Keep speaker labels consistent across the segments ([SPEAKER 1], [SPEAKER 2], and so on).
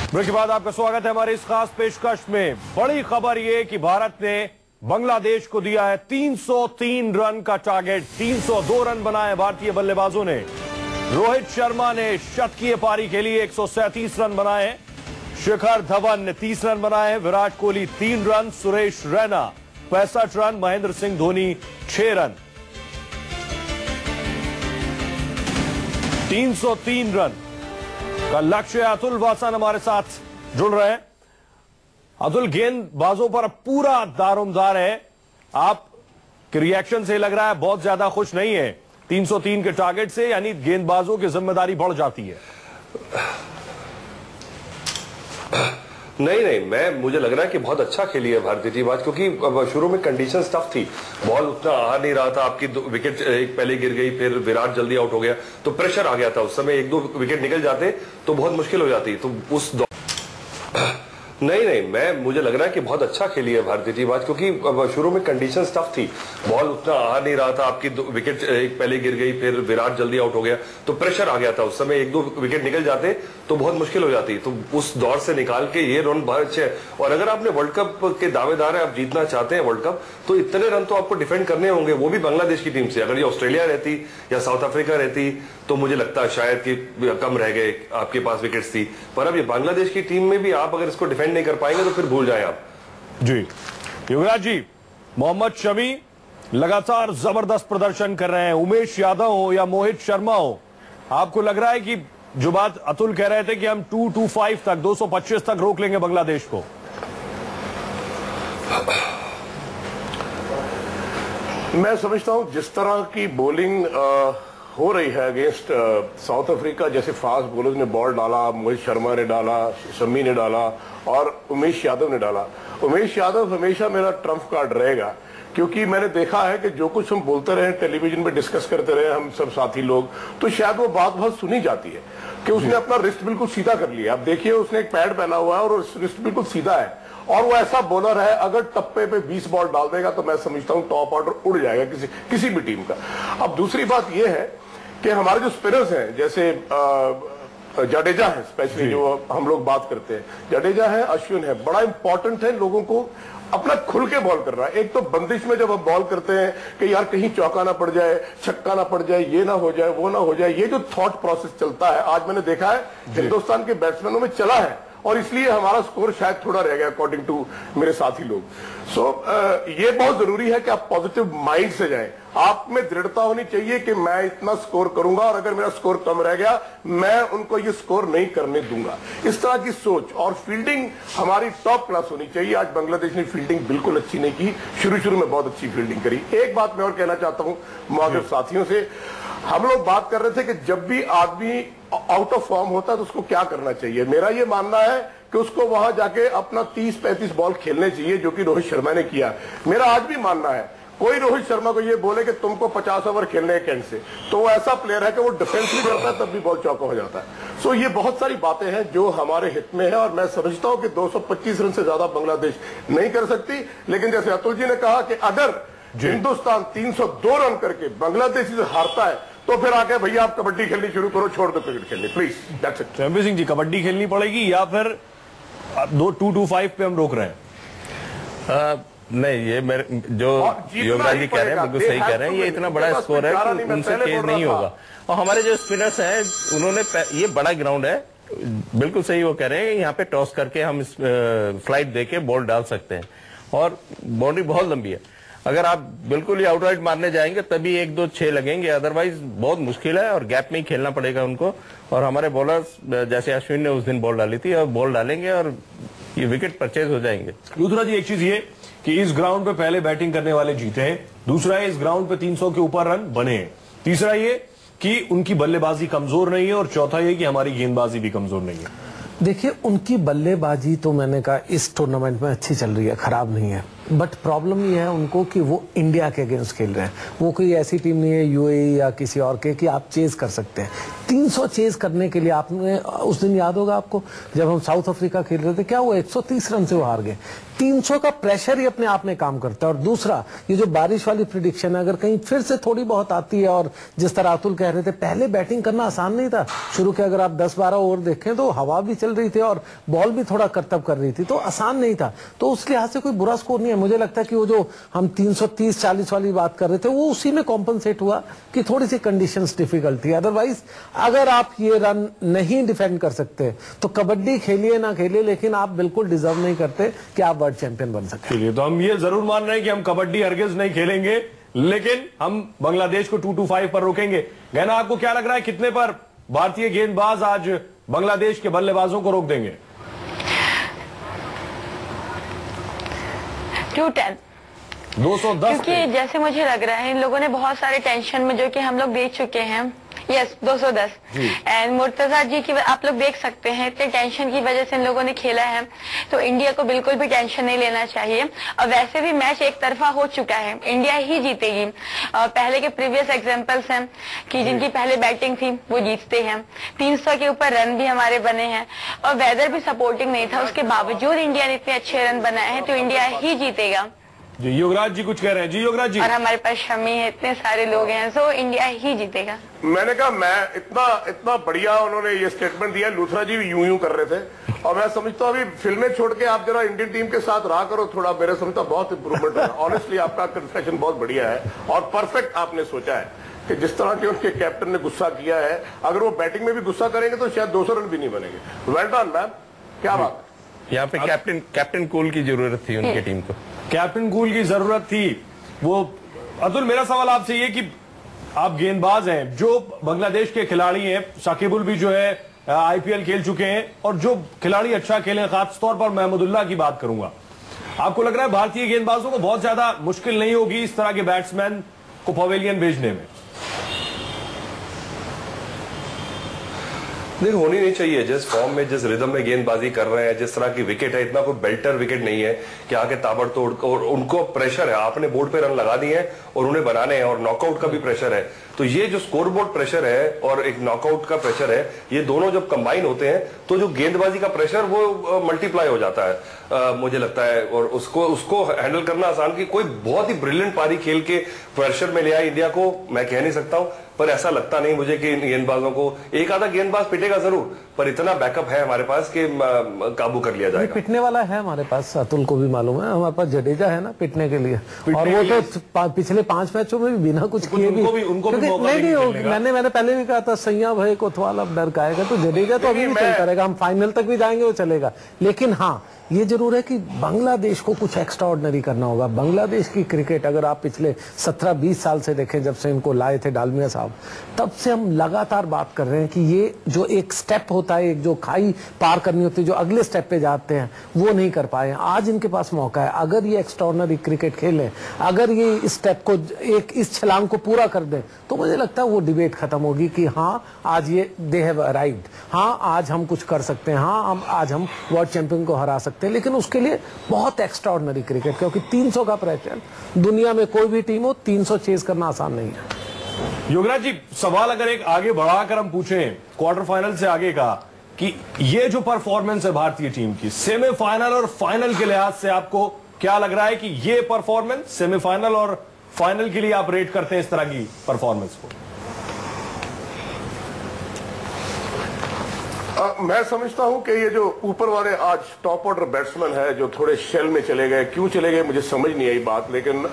[SPEAKER 1] Break के बाद आपका स्वागत है हमारे इस खास पेशकश में। बड़ी खबर यह कि भारत ने बांग्लादेश को दिया है 303 रन का टारगेट। 302 रन बनाए भारतीय बल्लेबाजों ने। रोहित शर्मा ने शतकीय पारी के लिए 137 रन बनाए। शिखर धवन ने 30 रन बनाए। Virat Kohli 3 run, Suresh Raina 65 run, Mahendra Singh Dhoni 6 run. 303 run का लक्ष्य। अतुल वासन हमारे साथ जुड़ रहे हैं। अतुल, गेंदबाजों पर पूरा दारोमदार है। आप के रिएक्शन से लग रहा है बहुत ज्यादा खुश नहीं है 303 के टारगेट से, यानी गेंदबाजों की जिम्मेदारी बढ़ जाती है।
[SPEAKER 2] नहीं, मुझे लग रहा है कि बहुत अच्छा खेली है भारतीय टीम आज, क्योंकि शुरू में कंडीशन टफ थी, बॉल उतना आ नहीं रहा था। आपकी 2 विकेट एक पहले गिर गई, फिर विराट जल्दी आउट हो गया, तो प्रेशर आ गया था। उस समय 1-2 विकेट निकल जाते तो बहुत मुश्किल हो जाती। तो उस नहीं, मुझे लग रहा है कि बहुत अच्छा खेली है भारतीय टीम आज, क्योंकि शुरू में कंडीशन टफ थी, बॉल उतना आ नहीं रहा था। आपकी 2 विकेट एक पहले गिर गई, फिर विराट जल्दी आउट हो गया, तो प्रेशर आ गया था। उस समय 1-2 विकेट निकल जाते तो बहुत मुश्किल हो जाती। तो उस दौर से निकाल के ये रन बहुत अच्छे हैं। और अगर आपने वर्ल्ड कप के दावेदार है, आप जीतना चाहते हैं वर्ल्ड कप, तो इतने रन तो आपको डिफेंड करने होंगे, वो भी बांग्लादेश की टीम से। अगर ये ऑस्ट्रेलिया रहती या साउथ अफ्रीका रहती तो मुझे लगता है शायद कि कम रह गए, आपके पास विकेट्स थी। पर अब ये बांग्लादेश की टीम में भी आप अगर इसको डिफेंड नहीं कर पाएंगे तो फिर भूल जाएं आप।
[SPEAKER 1] जी युवराज जी, मोहम्मद शमी लगातार जबरदस्त प्रदर्शन कर रहे हैं। उमेश यादव हो या मोहित शर्मा हो, आपको लग रहा है कि जो बात अतुल कह रहे थे कि हम 225 तक 225 तक रोक लेंगे बांग्लादेश को?
[SPEAKER 3] मैं समझता हूं जिस तरह की बॉलिंग हो रही है अगेंस्ट साउथ अफ्रीका, जैसे फास्ट बॉलर्स ने बॉल डाला, मोहित शर्मा ने डाला, शमी ने डाला और उमेश यादव ने डाला। उमेश यादव हमेशा मेरा ट्रम्प कार्ड रहेगा, क्योंकि मैंने देखा है कि जो कुछ हम बोलते रहे, टेलीविजन पे डिस्कस करते रहे हम सब साथी लोग, तो शायद वो बात बहुत सुनी जाती है कि उसने अपना रिस्ट बिल्कुल सीधा कर लिया। अब देखिए, उसने एक पैड पहना हुआ है और रिस्ट बिल्कुल सीधा है, और वो ऐसा बॉलर है, अगर टप्पे पे 20 बॉल डाल देगा तो मैं समझता हूं टॉप ऑर्डर उड़ जाएगा किसी भी टीम का। अब दूसरी बात यह है कि हमारे जो स्पिनर्स हैं, जैसे जडेजा है, स्पेशली जो हम लोग बात करते हैं, जडेजा है, अश्विन है, बड़ा इंपॉर्टेंट है लोगों को अपना खुल के बॉल कर रहा है। एक तो बंदिश में जब हम बॉल करते हैं कि यार कहीं चौका ना पड़ जाए, छक्का ना पड़ जाए, ये ना हो जाए, वो ना हो जाए, ये जो थॉट प्रोसेस चलता है, आज मैंने देखा है हिंदुस्तान के बैट्समैनों में चला है, और इसलिए हमारा स्कोर शायद थोड़ा रह गया अकॉर्डिंग टू मेरे साथी लोग। ये बहुत जरूरी है कि आप पॉजिटिव माइंड से जाएं। आप में दृढ़ता होनी चाहिए कि मैं इतना स्कोर करूंगा, और अगर मेरा स्कोर कम रह गया मैं उनको ये स्कोर नहीं करने दूंगा। इस तरह की सोच और फील्डिंग हमारी टॉप क्लास होनी चाहिए। आज बांग्लादेश ने फील्डिंग बिल्कुल अच्छी नहीं की, शुरू में बहुत अच्छी फील्डिंग करी। एक बात मैं और कहना चाहता हूं मौजूद साथियों से, हम लोग बात कर रहे थे कि जब भी आदमी आउट ऑफ फॉर्म होता है तो उसको क्या करना चाहिए। मेरा ये मानना है कि उसको वहां जाके अपना 30-35 बॉल खेलने चाहिए, जो कि रोहित शर्मा ने किया। मेरा आज भी मानना है, कोई रोहित शर्मा को ये बोले कि तुमको 50 ओवर खेलने हैं कैंट से, तो वो ऐसा प्लेयर है कि वो डिफेंस भी करता है तब भी बॉल चौका हो जाता है। सो ये बहुत सारी बातें हैं जो हमारे हित में है, और मैं समझता हूं कि 225 रन से ज्यादा बांग्लादेश नहीं कर सकती। लेकिन जैसे अतुल जी ने कहा कि अगर हिंदुस्तान 302 रन करके बांग्लादेश से हारता है तो फिर आके भैया आप कबड्डी खेलनी शुरू करो, छोड़ दो क्रिकेट खेलनी, please. That's it.
[SPEAKER 1] Champion Singh ji, kabaddi खेलनी पड़ेगी या फिर 225 पे हम रोक रहे हैं?
[SPEAKER 4] नहीं, ये मेरे जो योगराज जी कह रहे हैं बिल्कुल सही कह रहे हैं। ये इतना बड़ा स्कोर है कि उनसे केस नहीं होगा। और हमारे जो स्पिनर्स हैं उन्होंने, ये बड़ा ग्राउंड है, बिल्कुल सही वो कह रहे हैं, यहाँ पे टॉस करके हम फ्लाइट देके बॉल डाल सकते हैं, और बाउंड्री बहुत लंबी है। अगर आप बिल्कुल ही आउटराइट मारने जाएंगे तभी 1-2-6 लगेंगे, अदरवाइज बहुत मुश्किल है, और गैप में ही खेलना पड़ेगा उनको। और हमारे बॉलर्स जैसे अश्विन ने उस दिन बॉल डाली थी, और बॉल डालेंगे और ये विकेट परचेज हो जाएंगे।
[SPEAKER 1] दूसरा जी, एक चीज ये कि इस ग्राउंड पे पहले बैटिंग करने वाले जीते हैं। दूसरा है, इस ग्राउंड पे 300 के ऊपर रन बने हैं। तीसरा ये कि उनकी बल्लेबाजी कमजोर नहीं है, और चौथा ये कि हमारी गेंदबाजी भी कमजोर नहीं है।
[SPEAKER 5] देखिए, उनकी बल्लेबाजी तो मैंने कहा इस टूर्नामेंट में अच्छी चल रही है, खराब नहीं है। बट प्रॉब्लम ये है उनको कि वो इंडिया के अगेंस्ट खेल रहे हैं। वो कोई ऐसी टीम नहीं है यूएई या किसी और के कि आप चेज कर सकते हैं। 300 चेज करने के लिए आपने, उस दिन याद होगा आपको जब हम साउथ अफ्रीका खेल रहे थे, क्या हुआ, 130 रन से वो हार गए। 300 का प्रेशर ही अपने आप में काम करता है। और दूसरा, ये जो बारिश वाली प्रिडिक्शन है, अगर कहीं फिर से थोड़ी बहुत आती है, और जिस तरह अतुल कह रहे थे, पहले बैटिंग करना आसान नहीं था शुरू के। अगर आप 10-12 ओवर देखें तो हवा भी चल रही थी और बॉल भी थोड़ा करतब कर रही थी, तो आसान नहीं था। तो उस लिहाज से कोई बुरा स्कोर नहीं है। मुझे लगता है कि वो जो हम 330-40 वाली बात कर रहे थे, वो उसी में कॉम्पनसेट हुआ कि थोड़ी सी कंडीशंस डिफिकल्ट थी। अदरवाइज अगर आप ये रन नहीं डिफेंड कर सकते तो कबड्डी खेलिए ना खेलिए, लेकिन आप बिल्कुल डिजर्व नहीं करते कि आप वर्ल्ड चैंपियन बन सकते।
[SPEAKER 1] चलिए, तो हम ये जरूर मान रहे हैं कि हम कबड्डी हरगिज नहीं खेलेंगे, लेकिन हम बांग्लादेश को 2-5 पर रोकेंगे। गहना, आपको क्या लग रहा है कितने पर भारतीय गेंदबाज आज बांग्लादेश के बल्लेबाजों को रोक देंगे?
[SPEAKER 6] 210।
[SPEAKER 1] 210।
[SPEAKER 6] क्योंकि जैसे मुझे लग रहा है इन लोगों ने बहुत सारे टेंशन में, जो कि हम लोग देख चुके हैं, यस 210। एंड मुर्तजा जी की आप लोग देख सकते हैं, इतने टेंशन की वजह से इन लोगों ने खेला है, तो इंडिया को बिल्कुल भी टेंशन नहीं लेना चाहिए। और वैसे भी मैच एक तरफा हो चुका है, इंडिया ही जीतेगी। पहले के प्रीवियस एग्जांपल्स हैं कि जिनकी पहले बैटिंग थी वो जीतते हैं। 300 के ऊपर रन भी हमारे बने हैं और वेदर भी सपोर्टिंग नहीं था, उसके बावजूद इंडिया ने इतने अच्छे रन बनाए हैं, तो इंडिया ही जीतेगा।
[SPEAKER 1] जी, योगराज जी कुछ कह रहे हैं। जी योगराज जी।
[SPEAKER 6] और हमारे पास शमी है, इतने सारे लोग हैं, सो इंडिया ही जीतेगा।
[SPEAKER 3] मैंने कहा, मैं इतना बढ़िया उन्होंने ये स्टेटमेंट दिया। लूथरा जी भी यूं कर रहे थे, और मैं समझता हूँ अभी फिल्में छोड़ के आप जरा इंडियन टीम के साथ रहा करो थोड़ा, मेरे समझता बहुत इंप्रूवमेंट है। ऑनेस्टली आपका कन्फेशन बहुत बढ़िया है और परफेक्ट आपने सोचा है कि जिस तरह के उनके कैप्टन ने गुस्सा किया है, अगर वो बैटिंग में भी गुस्सा करेंगे तो शायद 200 रन भी नहीं बनेंगे। वेल डन मैम, क्या बात।
[SPEAKER 4] यहाँ पे कैप्टन कूल की जरूरत थी उनकी टीम को,
[SPEAKER 1] कैप्टन कूल की जरूरत थी। वो अतुल, मेरा सवाल आपसे ये कि आप गेंदबाज हैं, जो बांग्लादेश के खिलाड़ी हैं, शाकिबुल भी जो है आईपीएल खेल चुके हैं, और जो खिलाड़ी अच्छा खेले, खासतौर पर महमूदुल्लाह की बात करूंगा, आपको लग रहा है भारतीय गेंदबाजों को बहुत ज्यादा मुश्किल नहीं होगी इस तरह के बैट्समैन को पवेलियन भेजने में?
[SPEAKER 2] नहीं, होनी नहीं चाहिए। जिस फॉर्म में, जिस रिदम में गेंदबाजी कर रहे हैं, जिस तरह की विकेट है, इतना कोई बेल्टर विकेट नहीं है कि आके ताबड़तोड़, और उनको प्रेशर है, आपने बोर्ड पे रन लगा दिए हैं और उन्हें बनाने हैं, और नॉकआउट का भी प्रेशर है। तो ये जो स्कोरबोर्ड प्रेशर है और एक नॉकआउट का प्रेशर है, ये दोनों जब कंबाइन होते हैं तो जो गेंदबाजी का प्रेशर वो मल्टीप्लाई हो जाता है, मुझे लगता है। और उसको हैंडल करना आसान, की कोई बहुत ही ब्रिलियंट पारी खेल के प्रेशर में ले आए इंडिया को, मैं कह नहीं सकता हूं, पर ऐसा लगता नहीं मुझे कि गेंदबाजों को, एक आधा गेंदबाज पिटेगा जरूर, पर इतना बैकअप है हमारे पास कि काबू कर लिया जाएगा।
[SPEAKER 5] पिटने वाला है हमारे पास, अतुल को भी मालूम है, हमारे पास जडेजा है ना पिटने के लिए, और वो तो पिछले 5 मैचों में भी बिना कुछ किए भी
[SPEAKER 1] उनको भी
[SPEAKER 5] नहीं। मैंने पहले भी कहा था, सैया भाई कोतवाल अब डर खाएगा, तो जडेजा तो अभी भी चल करेगा, हम फाइनल तक भी जाएंगे, वो चलेगा। लेकिन हाँ, ये जरूर है कि बांग्लादेश को कुछ एक्स्ट्रा ऑर्डिनरी करना होगा। बांग्लादेश की क्रिकेट अगर आप पिछले 17-20 साल से देखें, जब से इनको लाए थे डालमिया साहब, तब से हम लगातार बात कर रहे हैं कि ये जो एक स्टेप होता है, एक जो खाई पार करनी होती है, जो अगले स्टेप पे जाते हैं, वो नहीं कर पाए। आज इनके पास मौका है, अगर ये एक्स्ट्राऑर्डिनरी क्रिकेट खेलें, अगर ये इस स्टेप को, एक इस छलांग को पूरा कर दें, तो मुझे लगता है वो डिबेट खत्म होगी कि हाँ आज ये दे हैव अराइव्ड, हाँ आज हम कुछ कर सकते हैं, हाँ आज हम वर्ल्ड चैंपियन को हरा सकते हैं। लेकिन उसके लिए बहुत एक्स्ट्राऑर्डिनरी क्रिकेट, क्योंकि 300 का प्रेशर, दुनिया में कोई भी टीम हो 300 चेज करना आसान नहीं है।
[SPEAKER 1] योगराज जी, सवाल अगर एक आगे बढ़ाकर हम पूछें क्वार्टर फाइनल से आगे का, कि ये जो परफॉर्मेंस है भारतीय टीम की सेमीफाइनल और फाइनल के लिहाज से, आपको क्या लग रहा है कि ये परफॉर्मेंस सेमीफाइनल और फाइनल के लिए आप रेट करते हैं इस तरह की परफॉर्मेंस को?
[SPEAKER 3] मैं समझता हूं कि ये जो ऊपर वाले आज टॉप ऑर्डर बैट्समैन है, जो थोड़े शेल में चले गए, क्यों चले गए मुझे समझ नहीं आई बात, लेकिन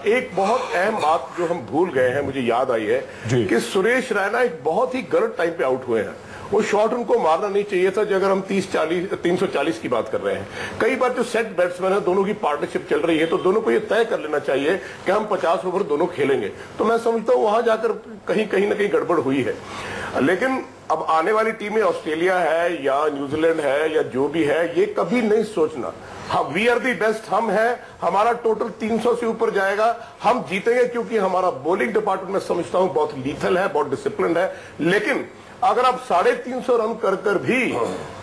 [SPEAKER 3] एक बहुत अहम बात जो हम भूल गए हैं, मुझे याद आई है कि सुरेश रैना एक बहुत ही गलत टाइम पे आउट हुए हैं। वो शॉट उनको मारना नहीं चाहिए था, अगर हम 340 की बात कर रहे हैं। कई बार जो सेट बैट्समैन है, दोनों की पार्टनरशिप चल रही है, तो दोनों को ये तय कर लेना चाहिए कि हम 50 ओवर दोनों खेलेंगे। तो मैं समझता हूं वहां जाकर कहीं ना कहीं गड़बड़ हुई है। लेकिन अब आने वाली टीमें ऑस्ट्रेलिया है या न्यूजीलैंड है या जो भी है, ये कभी नहीं सोचना हम वी आर दी बेस्ट, हम हैं, हमारा टोटल 300 से ऊपर जाएगा, हम जीतेंगे, क्योंकि हमारा बॉलिंग डिपार्टमेंट में समझता हूं बहुत लीथल है, बहुत डिसिप्लिन है। लेकिन अगर आप 350 रन कर कर भी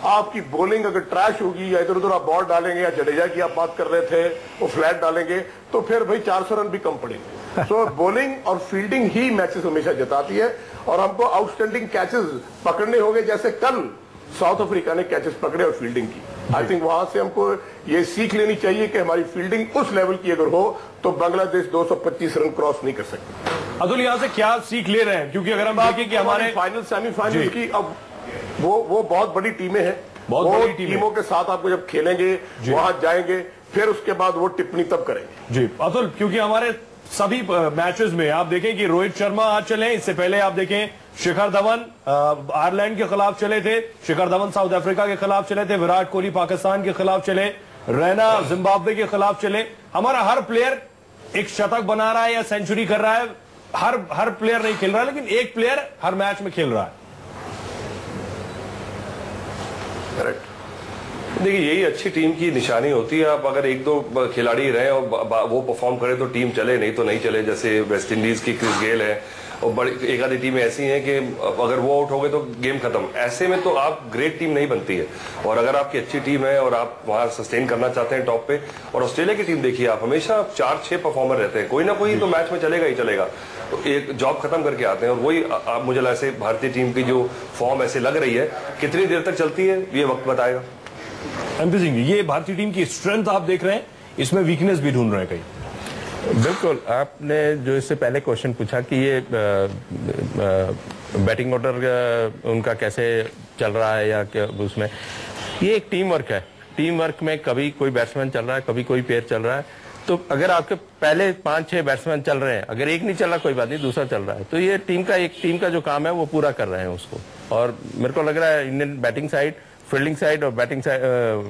[SPEAKER 3] आपकी बॉलिंग अगर ट्रैश होगी या इधर उधर आप बॉल डालेंगे, या जडेजा की आप बात कर रहे थे वो फ्लैट डालेंगे, तो फिर भाई 400 रन भी कम पड़ेंगे। सो बॉलिंग और फील्डिंग ही मैचेस हमेशा जिताती है, और हमको आउटस्टैंडिंग कैचेस पकड़ने होंगे, जैसे कल साउथ अफ्रीका ने कैचेस पकड़े और फील्डिंग की। आई थिंक वहां से हमको ये सीख लेनी चाहिए कि हमारी फील्डिंग उस लेवल की अगर हो तो बांग्लादेश 225 रन क्रॉस नहीं कर सकती।
[SPEAKER 1] अतुल, यहाँ से क्या सीख ले रहे हैं? क्योंकि अगर हम देखें कि हमारे
[SPEAKER 3] फाइनल सेमीफाइनल की, अब वो बहुत बड़ी टीमें हैं,
[SPEAKER 1] बहुत बड़ी
[SPEAKER 3] टीमों के साथ आपको जब खेलेंगे, वहां जाएंगे, फिर उसके बाद वो टिप्पणी तब करेंगे।
[SPEAKER 1] जी अतुल, क्योंकि हमारे सभी मैचेस में आप देखें कि रोहित शर्मा आज चले, इससे पहले आप देखें शिखर धवन आयरलैंड के खिलाफ चले थे, शिखर धवन साउथ अफ्रीका के खिलाफ चले थे, विराट कोहली पाकिस्तान के खिलाफ चले, रैना जिम्बाब्वे के खिलाफ चले। हमारा हर प्लेयर एक शतक बना रहा है या सेंचुरी कर रहा है, हर प्लेयर नहीं खेल रहा है, लेकिन एक प्लेयर हर मैच में खेल रहा है।
[SPEAKER 3] करेक्ट।
[SPEAKER 2] देखिए, यही अच्छी टीम की निशानी होती है। आप अगर एक दो खिलाड़ी रहे और वो परफॉर्म करे तो टीम चले, नहीं तो नहीं चले। जैसे वेस्ट इंडीज की क्रिस गेल है, और बड़ी एक आधी टीमें ऐसी हैं कि अगर वो आउट हो गए तो गेम खत्म। ऐसे में तो आप ग्रेट टीम नहीं बनती है। और अगर आपकी अच्छी टीम है और आप वहां सस्टेन करना चाहते हैं टॉप पे, और ऑस्ट्रेलिया की टीम देखिए आप, हमेशा 4-6 परफॉर्मर रहते हैं, कोई ना कोई तो मैच में चलेगा ही चलेगा, तो एक जॉब खत्म करके आते हैं। और वही आप मुझे ऐसे भारतीय टीम की जो फॉर्म ऐसे लग रही है, कितनी देर तक चलती है ये वक्त बताएगा।
[SPEAKER 1] एमपी सिंह, ये भारतीय टीम की स्ट्रेंथ आप देख रहे हैं, इसमें वीकनेस भी ढूंढ रहे हैं कहीं।
[SPEAKER 4] बिल्कुल, आपने जो इससे पहले क्वेश्चन पूछा कि ये बैटिंग ऑर्डर उनका कैसे चल रहा है या क्या, उसमें ये एक टीम वर्क है। टीम वर्क में कभी कोई बैट्समैन चल रहा है, कभी कोई पेयर चल रहा है। तो अगर आपके पहले 5-6 बैट्समैन चल रहे हैं, अगर एक नहीं चल रहा कोई बात नहीं, दूसरा चल रहा है, तो ये टीम का जो काम है वो पूरा कर रहे हैं उसको। और मेरे को लग रहा है Indian batting side, fielding side और बैटिंग साइड,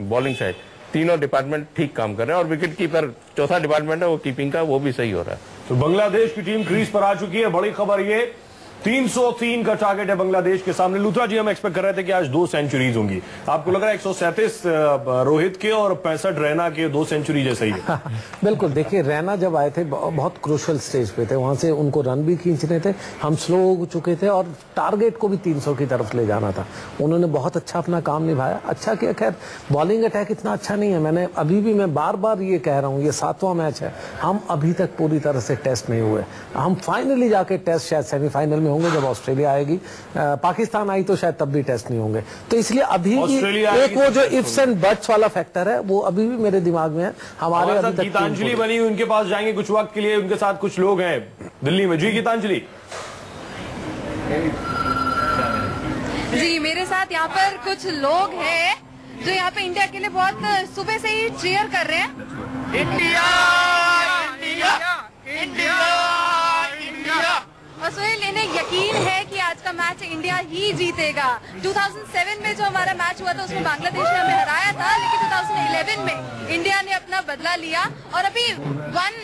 [SPEAKER 4] बॉलिंग साइड, तीनों डिपार्टमेंट ठीक काम कर रहे हैं। और विकेट कीपर चौथा डिपार्टमेंट है वो कीपिंग का, वो भी सही हो रहा है।
[SPEAKER 1] तो बांग्लादेश की टीम क्रीज पर आ चुकी है। बड़ी खबर ये 303 का टारगेट है बांग्लादेश के सामने। लूथरा जी, हम एक्सपेक्ट कर रहे थे कि आज 2 सेंचुरीज होंगी, आपको लग रहा है 137 रोहित के और 65 रैना के 2 सेंचुरी जैसे ही है?
[SPEAKER 5] बिल्कुल, देखिए रैना जब आए थे बहुत क्रूशियल स्टेज पे थे, वहां से उनको रन भी खींचने थे, हम स्लो हो चुके थे और टारगेट को भी 300 की तरफ ले जाना था। उन्होंने बहुत अच्छा अपना काम निभाया, अच्छा किया। खैर बॉलिंग अटैक इतना अच्छा नहीं है, मैंने अभी भी मैं बार बार ये कह रहा हूँ, ये 7वां मैच है, हम अभी तक पूरी तरह से टेस्ट नहीं हुए। हम फाइनली जाके टेस्ट शायद सेमीफाइनल में होंगे, जब ऑस्ट्रेलिया आएगी। पाकिस्तान आई तो शायद तब भी टेस्ट नहीं होंगे। तो इसलिए अभी भी एक वो जो इफ्स एंड बट्स वाला फैक्टर है वो अभी भी मेरे दिमाग में है। हमारे अभी तक
[SPEAKER 1] गीतांजलि बनी, उनके पास जाएंगे कुछ वक्त के लिए, उनके साथ कुछ लोग हैं दिल्ली में। जी गीतांजलि।
[SPEAKER 7] जी, मेरे साथ यहाँ पर कुछ लोग हैं जो यहाँ पे इंडिया के लिए बहुत सुबह से ही चीयर कर रहे हैं। India India India India. और सोहेल, इन्हें यकीन है कि आज का मैच इंडिया ही जीतेगा। 2007 में जो हमारा मैच हुआ था उसमें बांग्लादेश ने हमें हराया था, लेकिन 2011 में इंडिया ने अपना बदला लिया और अभी 1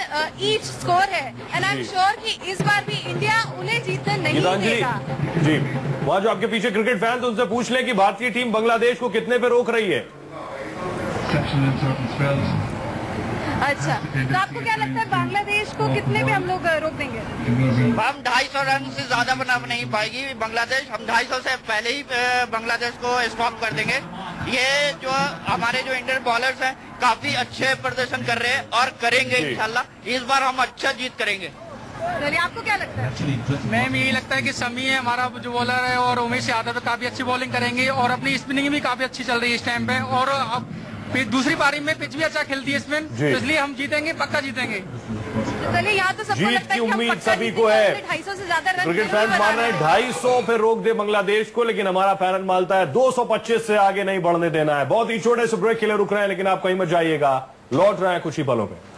[SPEAKER 7] ईच स्कोर है। एंड आई एम श्योर कि इस बार भी इंडिया उन्हें जीतने नहीं देगा।
[SPEAKER 1] जी, वहाँ जो आपके पीछे क्रिकेट फैन, तो उनसे पूछ ले कि भारतीय टीम बांग्लादेश को कितने पे रोक रही है?
[SPEAKER 7] अच्छा, तो आपको क्या लगता है बांग्लादेश को कितने पे हम लोग रोक देंगे?
[SPEAKER 8] हम 250 रन से ज्यादा बना नहीं पाएगी बांग्लादेश। हम 250 से पहले ही बांग्लादेश को स्टॉप कर देंगे। ये जो हमारे जो इंडियन बॉलर्स हैं काफी अच्छे प्रदर्शन कर रहे हैं और करेंगे इंशाल्लाह। इस बार हम अच्छा जीत करेंगे।
[SPEAKER 7] चलिए, आपको क्या लगता है?
[SPEAKER 9] मैम यही लगता है कि समी है हमारा जो बॉलर है और उमेश यादव काफी अच्छी बॉलिंग करेंगे और अपनी स्पिनिंग भी काफी अच्छी चल रही है इस टाइम पे। और अब दूसरी पारी में पिच भी अच्छा खेलती है इसमें, तो इसलिए हम जीतेंगे, पक्का जीतेंगे।
[SPEAKER 7] चलिए, यहाँ तो सबको लगता है कि हम
[SPEAKER 1] उम्मीद
[SPEAKER 7] पक्का
[SPEAKER 1] सभी को है।
[SPEAKER 7] 250 से ज्यादा रन
[SPEAKER 1] क्रिकेट फैन मान रहे हैं 250 पे रोक दे बांग्लादेश को, लेकिन हमारा फैन मानता है 225 से आगे नहीं बढ़ने देना है। बहुत ही छोटे से ब्रेक के लिए रुक रहे हैं, लेकिन आप कहीं मत जाइएगा, लौट रहे हैं कुछ ही पलों पे।